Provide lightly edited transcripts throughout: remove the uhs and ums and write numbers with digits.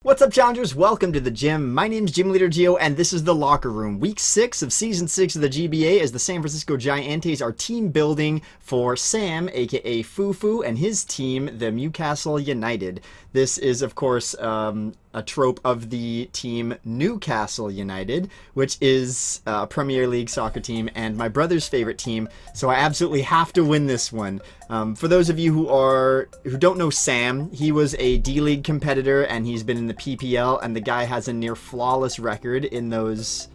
What's up, challengers? Welcome to the gym. My name's Gym Leader Geo, and this is the locker room. Week 6 of Season 6 of the GBA as the San Francisco Giants are team building for Sam, aka Fufu, and his team, the Mewcastle United. This is, of course, a trope of the team Newcastle United, which is a Premier League soccer team and my brother's favorite team, so I absolutely have to win this one. For those of you who don't know Sam, he was a D-League competitor and he's been in the PPL, and the guy has a near flawless record in those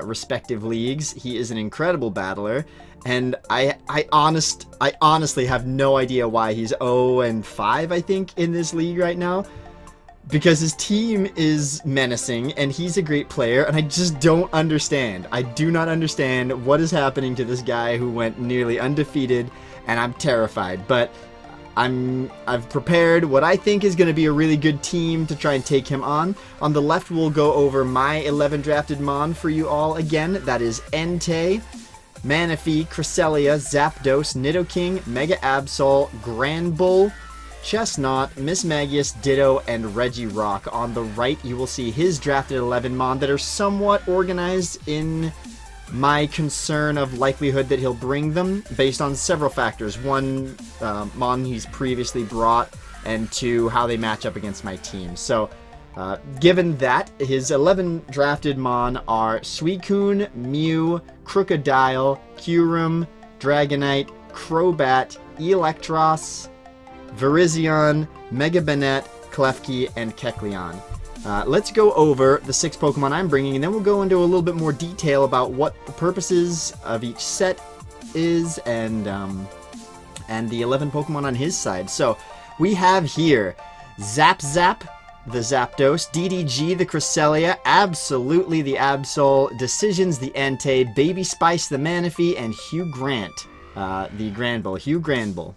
respective leagues. He is an incredible battler, and I honestly have no idea why he's 0-5, I think, in this league right now. Because his team is menacing, and he's a great player, and I just don't understand. I do not understand what is happening to this guy who went nearly undefeated, and I'm terrified. But I've prepared what I think is going to be a really good team to try and take him on. On the left, we'll go over my 11 drafted Mon for you all again. That is Entei, Manaphy, Cresselia, Zapdos, Nidoking, Mega Absol, Granbull, Chestnut, Miss Magius, Ditto, and Regirock. On the right, you will see his drafted 11 Mon that are somewhat organized in my concern of likelihood that he'll bring them based on several factors. One, Mon he's previously brought, and two, how they match up against my team. So, given that, his 11 drafted Mon are Suicune, Mew, Crocodile, Kyurem, Dragonite, Crobat, Electros, Virizion, Mega Banette, Klefki, and Kecleon. Let's go over the 6 Pokemon I'm bringing, and then we'll go into a little bit more detail about what the purposes of each set is, and the 11 Pokemon on his side. So, we have here Zap, the Zapdos, DDG, the Cresselia, Absolutely, the Absol, Decisions, the Entei, Baby Spice, the Manaphy, and Hugh Grant, the Granbull. Hugh Granbull.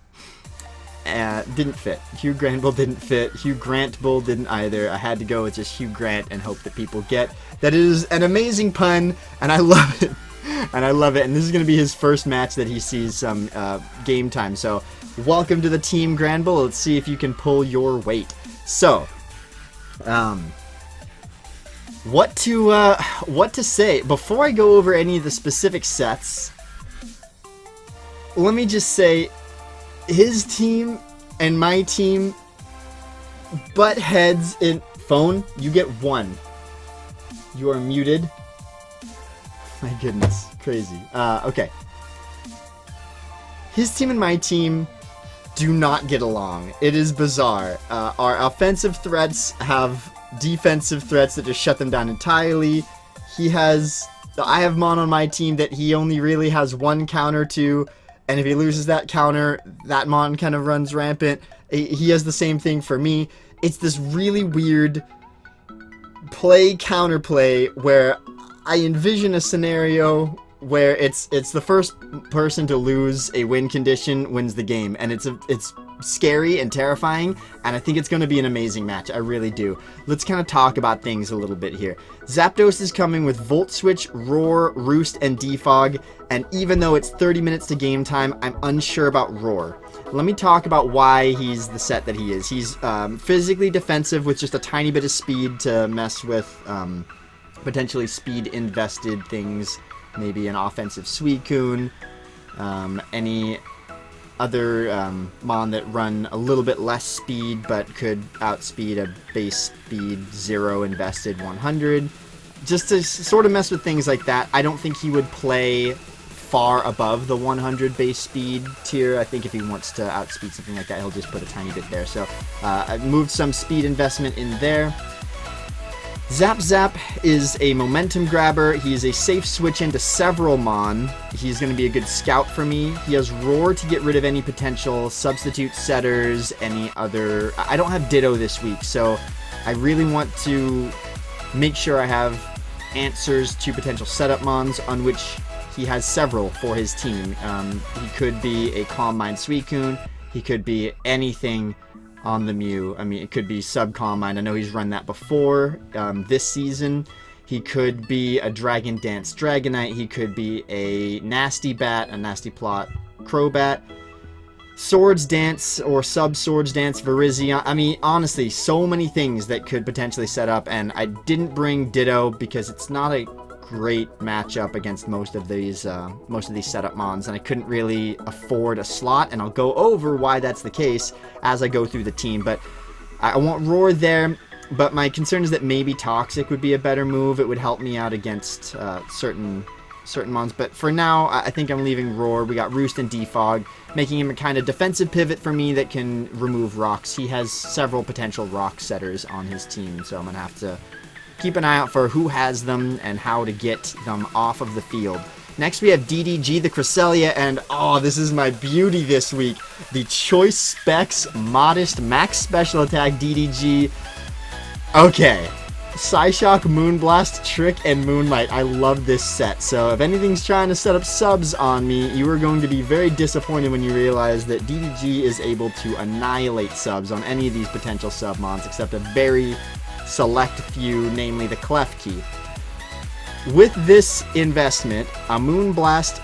Didn't fit. Hugh Granbull didn't fit. Hugh Grant Bull didn't either. I had to go with just Hugh Grant and hope that people get that it is an amazing pun, and I love it. And I love it. And this is going to be his first match that he sees some game time. So, welcome to the team, Granbull. Let's see if you can pull your weight. So, what to say before I go over any of the specific sets? Let me just say, his team and my team butt heads in phone. You get 1. You are muted. My goodness, crazy. Okay. His team and my team do not get along. It is bizarre. Our offensive threats have defensive threats that just shut them down entirely. I have Mon on my team that he only really has 1 counter to. And if he loses that counter, that Mon kind of runs rampant. He has the same thing for me. It's this really weird play-counterplay where I envision a scenario where it's the first person to lose a win condition wins the game. And it's scary and terrifying, and I think it's going to be an amazing match. I really do. Let's kind of talk about things a little bit here. Zapdos is coming with Volt Switch, Roar, Roost, and Defog, and even though it's 30 minutes to game time, I'm unsure about Roar. Let me talk about why he's the set that he is. He's physically defensive with just a tiny bit of speed to mess with potentially speed-invested things, maybe an offensive Suicune, any other Mon that run a little bit less speed but could outspeed a base speed 0 invested 100. Just to sort of mess with things like that. I don't think he would play far above the 100 base speed tier. I think if he wants to outspeed something like that, he'll just put a tiny bit there. So I moved some speed investment in there. Zap is a momentum grabber. He is a safe switch into several Mon. He's going to be a good scout for me. He has Roar to get rid of any potential substitute setters, any other... I don't have Ditto this week, so I really want to make sure I have answers to potential setup Mons, on which he has several for his team. He could be a Calm Mind Suicune. He could be anything on the Mew. I mean, it could be Sub-Calm Mind. I know he's run that before this season. He could be a Dragon Dance Dragonite. He could be a Nasty Bat, a Nasty Plot Crobat. Swords Dance or Sub Swords Dance Virizion. I mean, honestly, so many things that could potentially set up, and I didn't bring Ditto because it's not a great matchup against most of these setup mons, and I couldn't really afford a slot, and I'll go over why that's the case as I go through the team. But I want Roar there, but my concern is that maybe Toxic would be a better move. It would help me out against certain mons, but for now I think I'm leaving Roar. We got Roost and Defog, making him a kind of defensive pivot for me that can remove rocks. He has several potential rock setters on his team, so I'm gonna have to keep an eye out for who has them and how to get them off of the field. Next we have DDG the Cresselia, and oh, this is my beauty this week, the Choice Specs Modest Max Special Attack DDG. Okay, Psyshock, Moonblast, Trick, and Moonlight. I love this set. So if anything's trying to set up subs on me, you are going to be very disappointed when you realize that DDG is able to annihilate subs on any of these potential sub mons, except a very select few, namely the Clef Key. With this investment, a Moonblast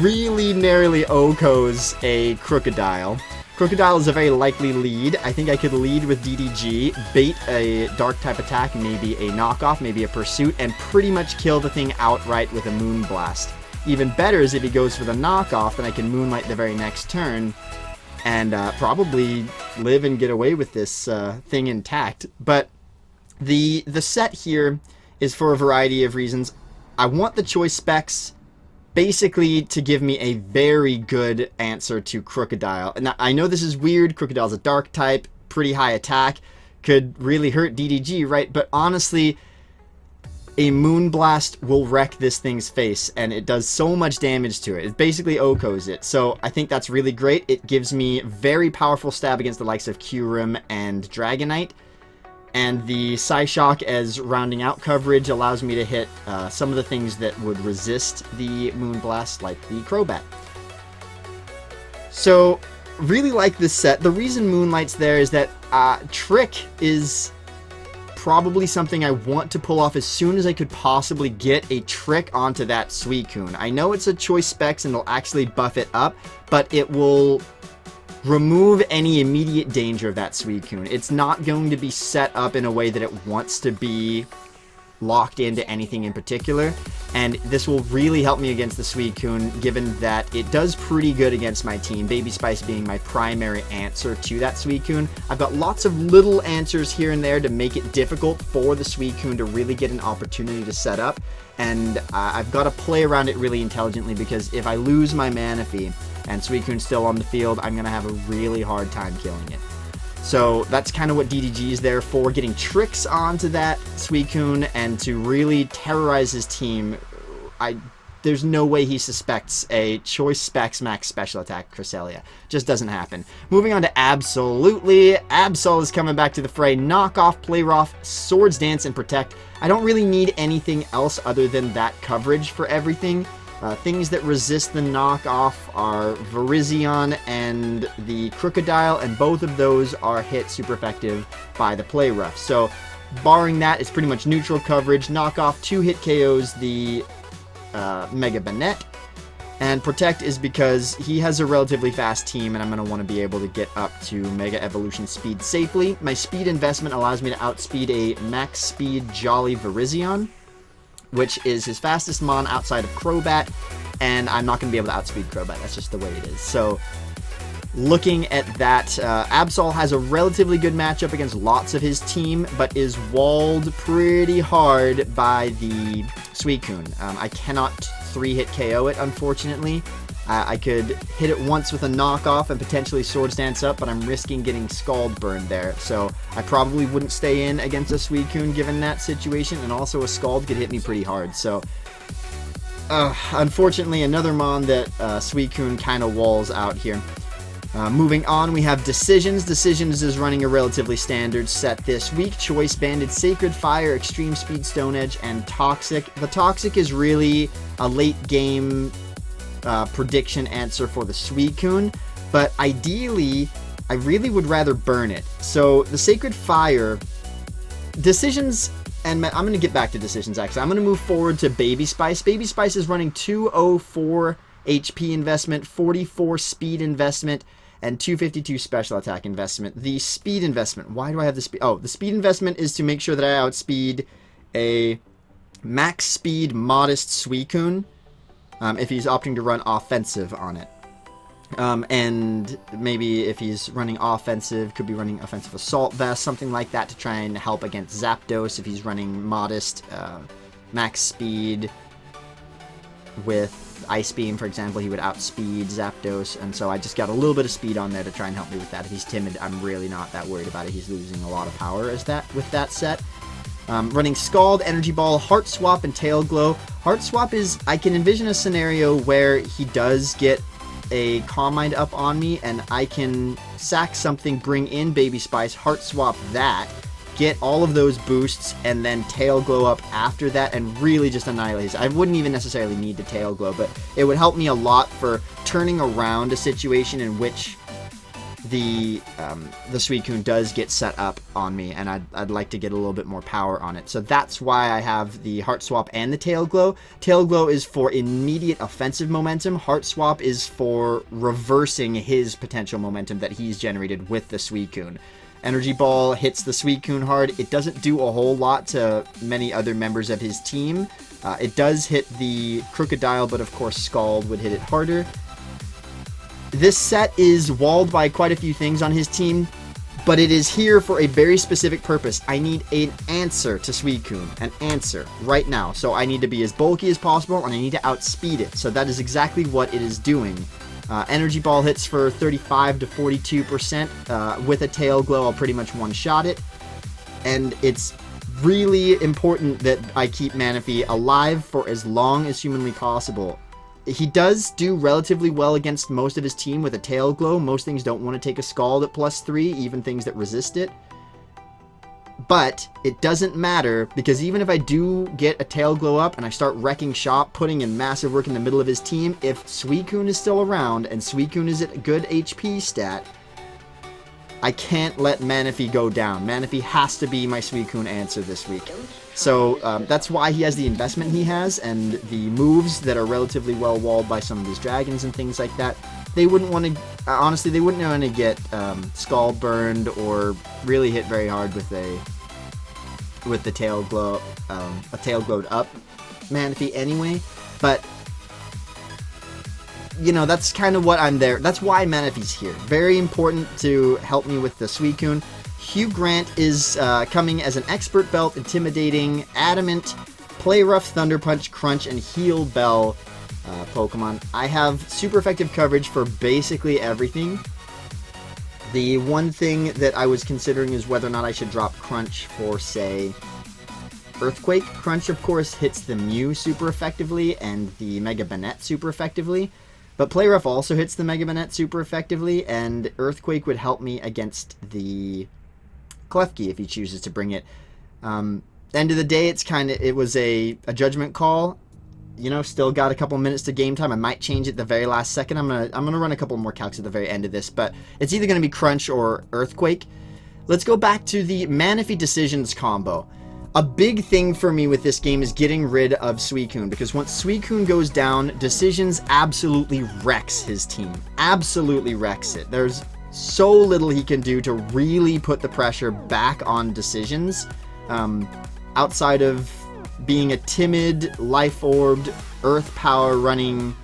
really narrowly OHKOs a Crocodile. Crocodile is a very likely lead. I think I could lead with DDG, bait a dark type attack, maybe a knockoff, maybe a pursuit, and pretty much kill the thing outright with a Moonblast. Even better is if he goes for the knockoff, then I can Moonlight the very next turn and probably live and get away with this thing intact. But the set here is for a variety of reasons. I want the Choice Specs basically to give me a very good answer to Crocodile. Now, I know this is weird. Crocodile's a dark type, pretty high attack, could really hurt DDG, right? But honestly, a Moonblast will wreck this thing's face, and it does so much damage to it. It basically OHKOs it, so I think that's really great. It gives me very powerful stab against the likes of Kyurem and Dragonite, and the Psyshock as rounding out coverage allows me to hit some of the things that would resist the Moonblast, like the Crobat. So, really like this set. The reason Moonlight's there is that Trick is probably something I want to pull off as soon as I could possibly get a Trick onto that Suicune. I know it's a Choice Specs and it'll actually buff it up, but it will remove any immediate danger of that Suicune. It's not going to be set up in a way that it wants to be locked into anything in particular, and this will really help me against the Suicune, given that it does pretty good against my team, Baby Spice being my primary answer to that Suicune. I've got lots of little answers here and there to make it difficult for the Suicune to really get an opportunity to set up, and I've got to play around it really intelligently, because if I lose my Manaphy and Suicune's still on the field, I'm going to have a really hard time killing it. So that's kind of what DDG is there for, getting tricks onto that Suicune and to really terrorize his team. There's no way he suspects a Choice Specs Max Special Attack Cresselia. Just doesn't happen. Moving on to Absolutely. Absol is coming back to the fray. Knock off, play rough, Swords Dance, and Protect. I don't really need anything else other than that coverage for everything. Things that resist the knockoff are Virizion and the Crocodile, and both of those are hit super effective by the Play Rough. So, barring that, it's pretty much neutral coverage. Knockoff 2-hit KOs the Mega Banette, and Protect is because he has a relatively fast team, and I'm going to want to be able to get up to Mega Evolution speed safely. My speed investment allows me to outspeed a max speed Jolly Virizion, which is his fastest mon outside of Crobat, and I'm not going to be able to outspeed Crobat. That's just the way it is. So, looking at that, Absol has a relatively good matchup against lots of his team, but is walled pretty hard by the Suicune. I cannot 3-hit KO it, unfortunately. I could hit it once with a knockoff and potentially Swords Dance up, but I'm risking getting Scald Burned there, so I probably wouldn't stay in against a Suicune given that situation, and also a Scald could hit me pretty hard, so unfortunately another mon that Suicune kind of walls out here. Moving on, we have Decisions. Decisions is running a relatively standard set this week. Choice Banded, Sacred Fire, Extreme Speed, Stone Edge, and Toxic. The Toxic is really a late game prediction answer for the Suicune, but ideally I really would rather burn it. So the Sacred Fire, Decisions, and I'm going to get back to Decisions actually. I'm going to move forward to Baby Spice. Baby Spice is running 204 HP investment, 44 speed investment, and 252 special attack investment. The speed investment, why do I have the speed? Oh, the speed investment is to make sure that I outspeed a max speed modest Suicune if he's opting to run offensive on it. And maybe if he's running offensive, could be running offensive assault vest, something like that to try and help against Zapdos if he's running modest max speed with Ice Beam, for example. He would outspeed Zapdos, and so I just got a little bit of speed on there to try and help me with that. If he's timid, I'm really not that worried about it. He's losing a lot of power with that set. Running Scald, Energy Ball, Heart Swap, and Tail Glow. Heart Swap is, I can envision a scenario where he does get a Calm Mind up on me, and I can sack something, bring in Baby Spice, Heart Swap that, get all of those boosts, and then Tail Glow up after that, and really just annihilate. I wouldn't even necessarily need to Tail Glow, but it would help me a lot for turning around a situation in which the Suicune does get set up on me, and I'd like to get a little bit more power on it. So that's why I have the Heart Swap and the Tail Glow. Tail Glow is for immediate offensive momentum. Heart Swap is for reversing his potential momentum that he's generated with the Suicune. Energy Ball hits the Suicune hard. It doesn't do a whole lot to many other members of his team. It does hit the Crocodile, but of course Scald would hit it harder. This set is walled by quite a few things on his team, but it is here for a very specific purpose. I need an answer to Suicune, an answer right now. So I need to be as bulky as possible, and I need to outspeed it. So that is exactly what it is doing. Energy Ball hits for 35 to 42%. With a Tail Glow, I'll pretty much one-shot it. And it's really important that I keep Manaphy alive for as long as humanly possible. He does do relatively well against most of his team with a Tail Glow. Most things don't want to take a Scald at +3, even things that resist it. But it doesn't matter, because even if I do get a Tail Glow up and I start wrecking shop, putting in massive work in the middle of his team, if Suicune is still around and Suicune is at a good HP stat, I can't let Manaphy go down. Manaphy has to be my Suicune answer this week. So that's why he has the investment he has, and the moves that are relatively well walled by some of his dragons and things like that. They wouldn't want to, honestly, they wouldn't want to get Skull burned or really hit very hard with the Tail Glow, a Tail Glowed up Manaphy anyway. But you know, that's kind of what I'm there. That's why Manaphy's here. Very important to help me with the Suicune. Hugh Grant is coming as an Expert Belt, Intimidating, Adamant, Play Rough, Thunder Punch, Crunch, and Heal Bell Pokemon. I have super effective coverage for basically everything. The one thing that I was considering is whether or not I should drop Crunch for, say, Earthquake. Crunch, of course, hits the Mew super effectively and the Mega Banette super effectively. But Play Rough also hits the Mega Banette super effectively, and Earthquake would help me against the Klefki if he chooses to bring it. End of the day, it was a judgment call. You know, still got a couple minutes to game time. I might change it the very last second. I'm gonna run a couple more calcs at the very end of this, but it's either gonna be Crunch or Earthquake. Let's go back to the Manaphy Decisions combo. A big thing for me with this game is getting rid of Suicune, because once Suicune goes down, Decisions absolutely wrecks his team. Absolutely wrecks it. There's so little he can do to really put the pressure back on Decisions, outside of being a timid, life-orbed, earth power running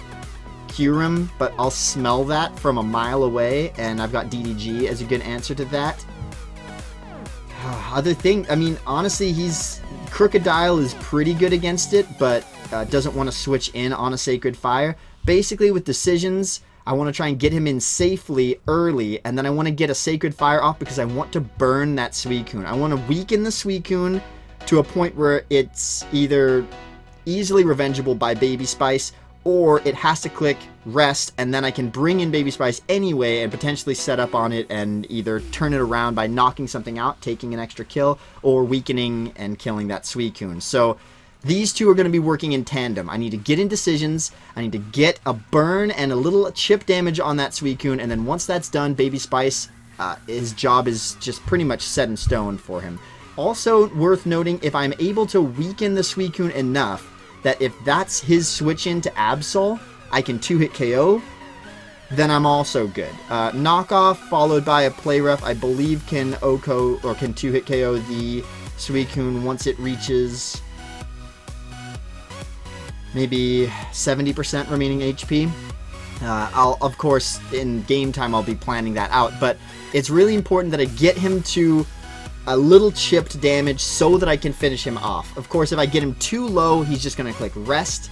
Kyurem, but I'll smell that from a mile away, and I've got DDG as a good answer to that. Other thing, I mean, honestly, Crocodile is pretty good against it, but doesn't want to switch in on a Sacred Fire. Basically, with Decisions, I want to try and get him in safely early, and then I want to get a Sacred Fire off because I want to burn that Suicune. I want to weaken the Suicune to a point where it's either easily revengeable by Baby Spice, or it has to click rest, and then I can bring in Baby Spice anyway and potentially set up on it and either turn it around by knocking something out, taking an extra kill, or weakening and killing that Suicune. So these two are going to be working in tandem. I need to get in Decisions, I need to get a burn and a little chip damage on that Suicune, and then once that's done, Baby Spice, his job is just pretty much set in stone for him. Also worth noting, if I'm able to weaken the Suicune enough that if that's his switch into Absol, I can 2-hit KO, then I'm also good. Knockoff followed by a play rough, I believe can Oko, or can 2-hit KO the Suicune once it reaches maybe 70% remaining HP. I'll, of course, in game time, I'll be planning that out, but it's really important that I get him to a little chipped damage so that I can finish him off. Of course, if I get him too low, he's just going to click rest.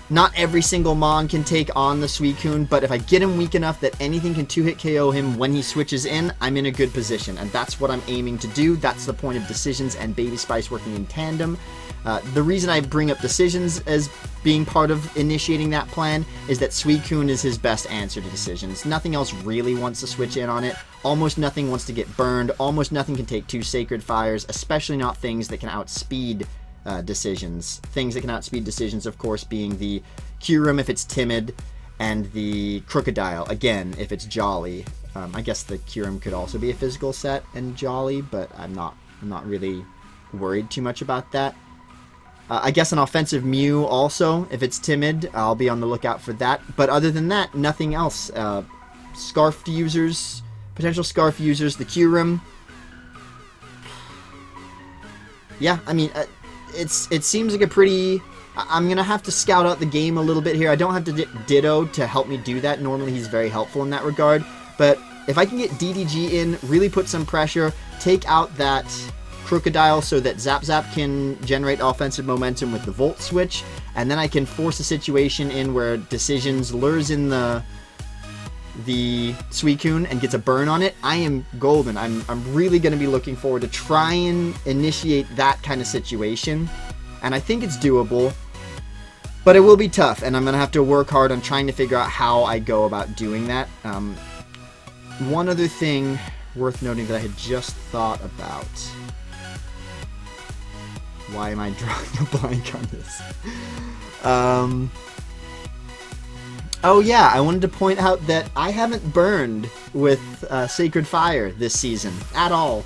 Not every single Mon can take on the Suicune, but if I get him weak enough that anything can 2-hit KO him when he switches in, I'm in a good position, and that's what I'm aiming to do. That's the point of Decisions and Baby Spice working in tandem. The reason I bring up Decisions as being part of initiating that plan is that Suicune is his best answer to Decisions. Nothing else really wants to switch in on it. Almost nothing wants to get burned. Almost nothing can take 2 Sacred Fires, especially not things that can outspeed Decisions. Things that can outspeed Decisions, of course, being the Kyurem if it's timid, and the Crocodile, again, if it's jolly. I guess the Kyurem could also be a physical set and jolly, but I'm not really worried too much about that. I guess an offensive Mew also, if it's timid, I'll be on the lookout for that. But other than that, nothing else. Scarf users, potential Scarf users, the Kyurem. Yeah, I mean, it seems like a pretty... I'm going to have to scout out the game a little bit here. I don't have to Ditto to help me do that. Normally he's very helpful in that regard. But if I can get DDG in, really put some pressure, take out that Crocodile so that Zap Zap can generate offensive momentum with the Volt Switch, and then I can force a situation in where Decisions lures in the Suicune and gets a burn on it, I am golden. I'm really going to be looking forward to try and initiate that kind of situation, and I think it's doable, but it will be tough, and I'm going to have to work hard on trying to figure out how I go about doing that. One other thing worth noting that I had just thought about. Why am I drawing a blank on this? Oh yeah, I wanted to point out that I haven't burned with Sacred Fire this season at all.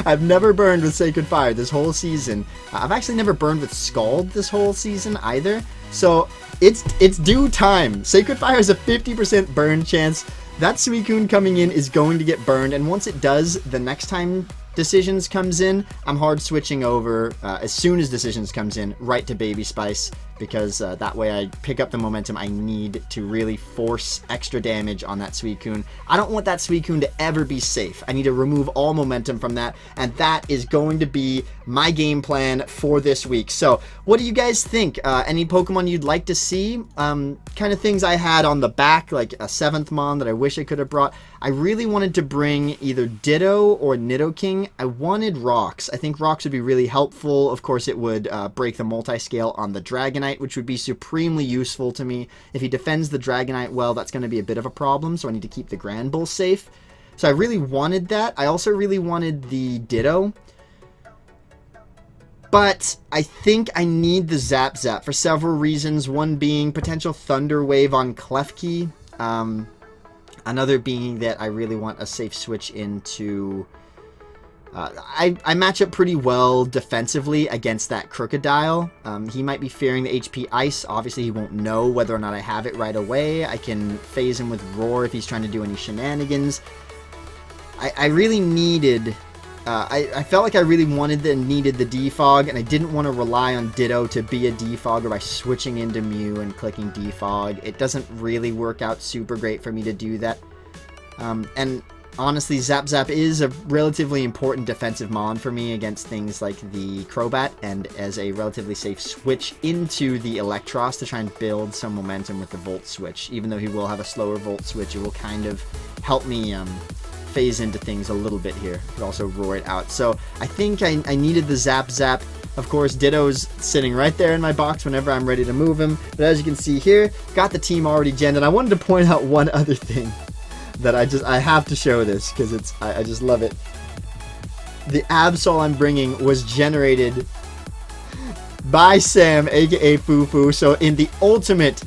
I've never burned with Sacred Fire this whole season. I've actually never burned with Scald this whole season either. So it's due time. Sacred Fire has a 50% burn chance. That Suicune coming in is going to get burned, and once it does, the next time Decisions comes in, I'm hard switching over as soon as Decisions comes in right to Baby Spice, because that way I pick up the momentum I need to really force extra damage on that Suicune. I don't want that Suicune to ever be safe. I need to remove all momentum from that, and that is going to be my game plan for this week. So what do you guys think? Any Pokemon you'd like to see? Kind of things I had on the back, like a 7th Mon that I wish I could have brought. I really wanted to bring either Ditto or Nidoking. I wanted Rocks. I think Rocks would be really helpful. Of course, it would break the multi-scale on the Dragonite, which would be supremely useful to me. If he defends the Dragonite well, that's going to be a bit of a problem, so I need to keep the Granbull safe. So I really wanted that. I also really wanted the Ditto. But I think I need the Zap Zap for several reasons. One being potential Thunder Wave on Klefki. Another being that I really want a safe switch into... I match up pretty well defensively against that Crocodile. He might be fearing the HP Ice. Obviously, he won't know whether or not I have it right away. I can phase him with Roar if he's trying to do any shenanigans. I really needed... I felt like I really wanted and needed the Defog, and I didn't want to rely on Ditto to be a Defogger by switching into Mew and clicking Defog. It doesn't really work out super great for me to do that. And honestly, Zap Zap is a relatively important defensive Mon for me against things like the Crobat, and as a relatively safe switch into the Electros to try and build some momentum with the Volt Switch. Even though he will have a slower Volt Switch, it will kind of help me phase into things a little bit here. Could also roar it out. So I think I needed the Zap Zap. Of course, Ditto's sitting right there in my box whenever I'm ready to move him. But as you can see here, got the team already genned. And I wanted to point out one other thing that I have to show this because I just love it. The Absol I'm bringing was generated by Sam, aka Fufu. So in the ultimate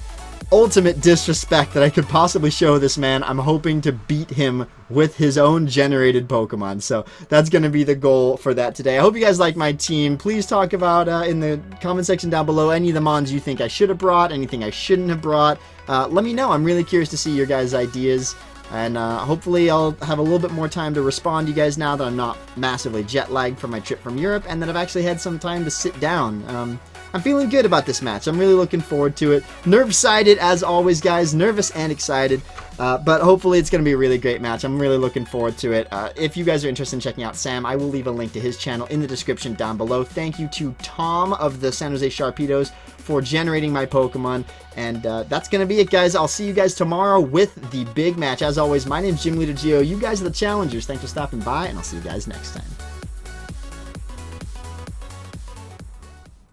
ultimate disrespect that I could possibly show this man. I'm hoping to beat him with his own generated Pokemon. So that's going to be the goal for that today. I hope you guys like my team. Please talk about in the comment section down below any of the mons you think I should have brought, anything I shouldn't have brought. Let me know. I'm really curious to see your guys' ideas. And hopefully I'll have a little bit more time to respond to you guys now that I'm not massively jet lagged from my trip from Europe, and that I've actually had some time to sit down. I'm feeling good about this match. I'm really looking forward to it. Nerve-sided as always, guys. Nervous and excited. But hopefully it's going to be a really great match. I'm really looking forward to it. If you guys are interested in checking out Sam, I will leave a link to his channel in the description down below. Thank you to Tom of the San Jose Sharpedos for generating my Pokemon. And that's going to be it, guys. I'll see you guys tomorrow with the big match. As always, my name's Gym Leader Geo. You guys are the challengers. Thanks for stopping by, and I'll see you guys next time.